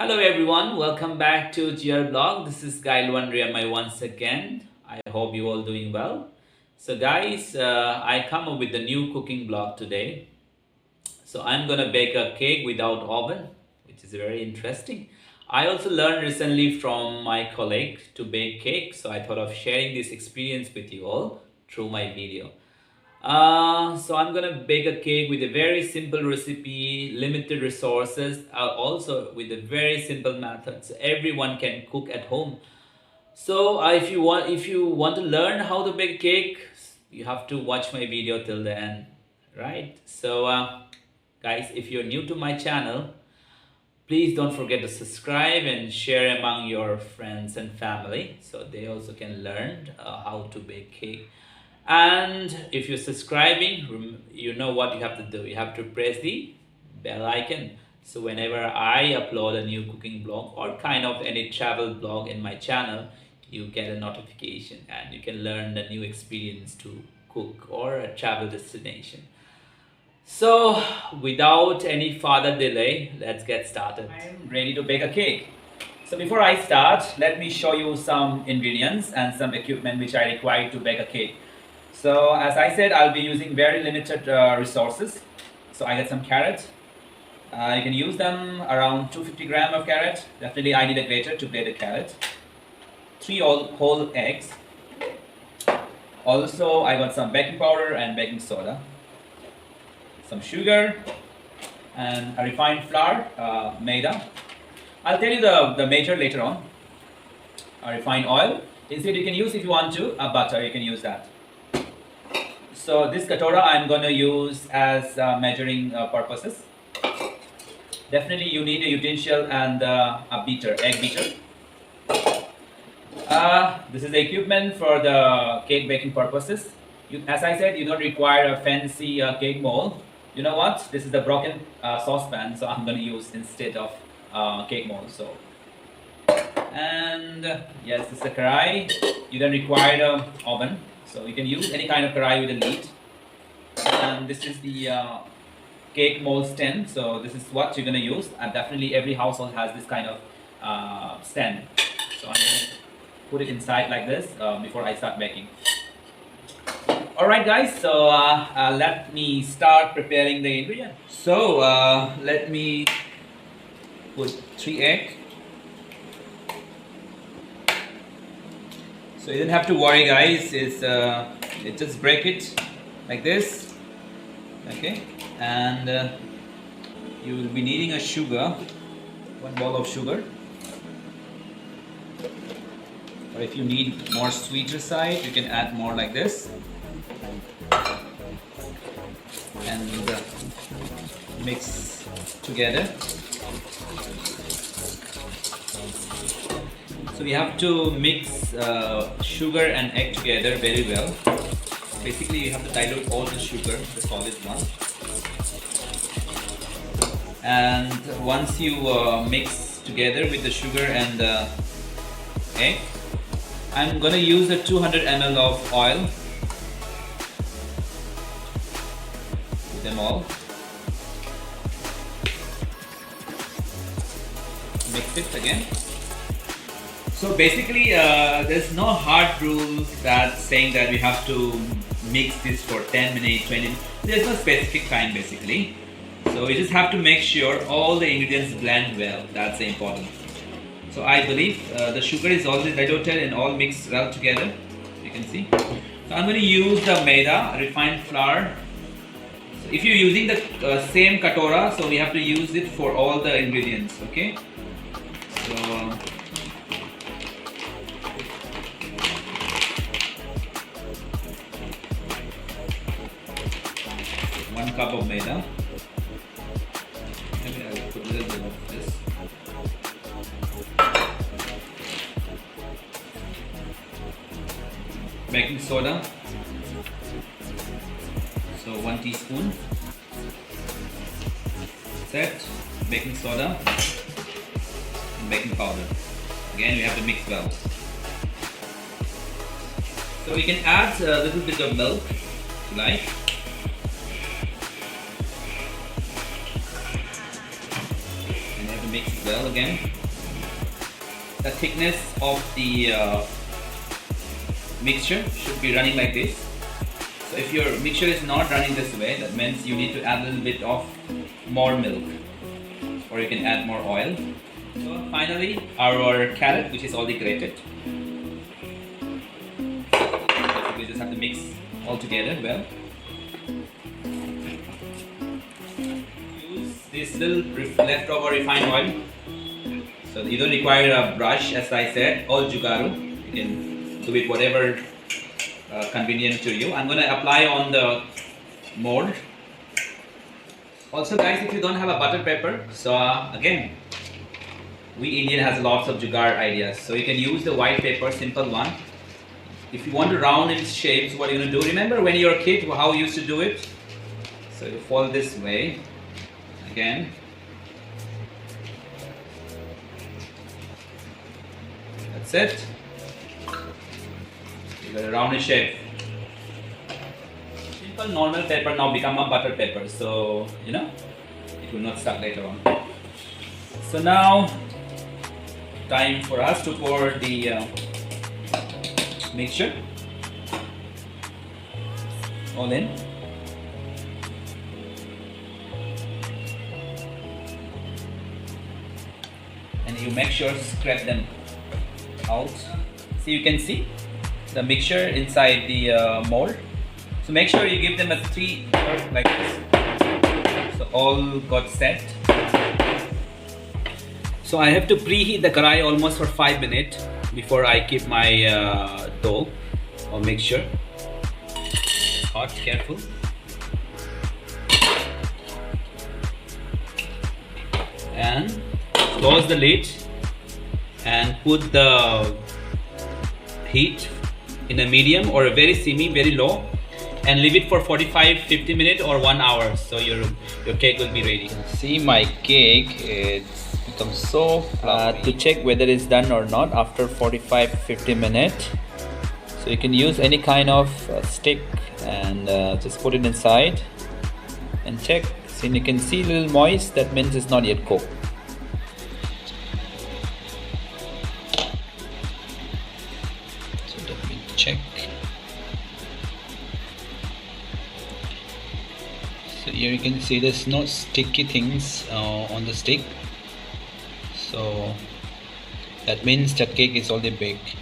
Hello everyone, welcome back to GR Blog. This is Galvin once again. I hope you all doing well. So guys, I come up with a new cooking blog today. So I'm gonna bake a cake without oven, which is very interesting. I also learned recently from my colleague to bake cake, so I thought of sharing this experience with you all through my video. So I'm gonna bake a cake with a very simple recipe, limited resources, also with a very simple method, so everyone can cook at home. So if you want to learn how to bake cake, you have to watch my video till the end, right? So guys, if you're new to my channel, please don't forget to subscribe and share among your friends and family so they also can learn how to bake cake. And if you're subscribing, you know what you have to do. You have to press the bell icon. So whenever I upload a new cooking blog or kind of any travel blog in my channel, you get a notification and you can learn a new experience to cook or a travel destination. So without any further delay, let's get started. I'm ready to bake a cake. So before I start, let me show you some ingredients and some equipment which I require to bake a cake. So as I said, I'll be using very limited resources. So I got some carrots. You can use them around 250 grams of carrot. Definitely I need a grater to grate the carrot. 3 whole eggs. Also I got some baking powder and baking soda. Some sugar and a refined flour, maida. I'll tell you the measure later on. A refined oil. Instead you can use, if you want to, a butter, you can use that. So this katora I'm going to use as measuring purposes. Definitely you need a utensil and a beater, egg beater. This is the equipment for the cake baking purposes. As I said, you don't require a fancy cake mold. You know what? This is the broken saucepan, so I'm going to use instead of cake mold. So, and yes, this is a karai. You don't require an oven. So you can use any kind of karai with a lid. And this is the cake mold stand. So this is what you're going to use. And definitely every household has this kind of stand. So I'm going to put it inside like this before I start baking. Alright guys, so let me start preparing the ingredients. So let me put 3 eggs. So you don't have to worry guys, it just break it like this, okay, and you will be needing a sugar, 1 bowl of sugar, or if you need more sweeter side you can add more like this, and mix together. So we have to mix sugar and egg together very well. Basically you have to dilute all the sugar, the solid one. And once you mix together with the sugar and the egg, I'm gonna use a 200 ml of oil. Put them all. Mix it again. So basically, there's no hard rule that's saying that we have to mix this for 10 minutes, 20 minutes. There's no specific time basically. So we just have to make sure all the ingredients blend well. That's the important. So I believe the sugar is already diluted and all mixed well together. You can see. So I'm going to use the maida, refined flour. So if you're using the same katora, so we have to use it for all the ingredients. Okay. So 1 cup of maida. Maybe I will put a little bit of this. Baking soda. So 1 teaspoon. Set. Baking soda. And baking powder. Again, we have to mix well. So we can add a little bit of milk, if you like. mix well again. The thickness of the mixture should be running like this. So if your mixture is not running this way, that means you need to add a little bit of more milk, or you can add more oil. So finally, our carrot, which is already grated. We just have to mix all together well. Use this little leftover refined oil. So you don't require a brush, as I said, all jugaru. You can do it whatever convenient to you. I'm going to apply on the mold. Also guys, if you don't have a butter pepper, so again, we Indian has lots of jugaad ideas. So you can use the white pepper, simple one. If you want to round its shapes, what are you going to do? Remember when you're a kid, how you used to do it? So you fold this way, again. That's it. You got a rounded shape. Simple normal pepper now become a butter pepper, so you know it will not stuck later on. So now time for us to pour the mixture all in. And you make sure scrape them out. So you can see the mixture inside the mold. So make sure you give them a 3 like this. So all got set. So I have to preheat the karai almost for 5 minutes before I keep my dough or mixture. Hot, careful. And close the lid and put the heat in a medium or a very semi, very low, and leave it for 45-50 minutes or 1 hour, so your cake will be ready. See my cake, it's become so fluffy. To check whether it's done or not after 45-50 minutes, so you can use any kind of stick and just put it inside and check. So you can see a little moist, that means it's not yet cooked. So let me check. So here you can see there's no sticky things on the stick, so that means the cake is already baked.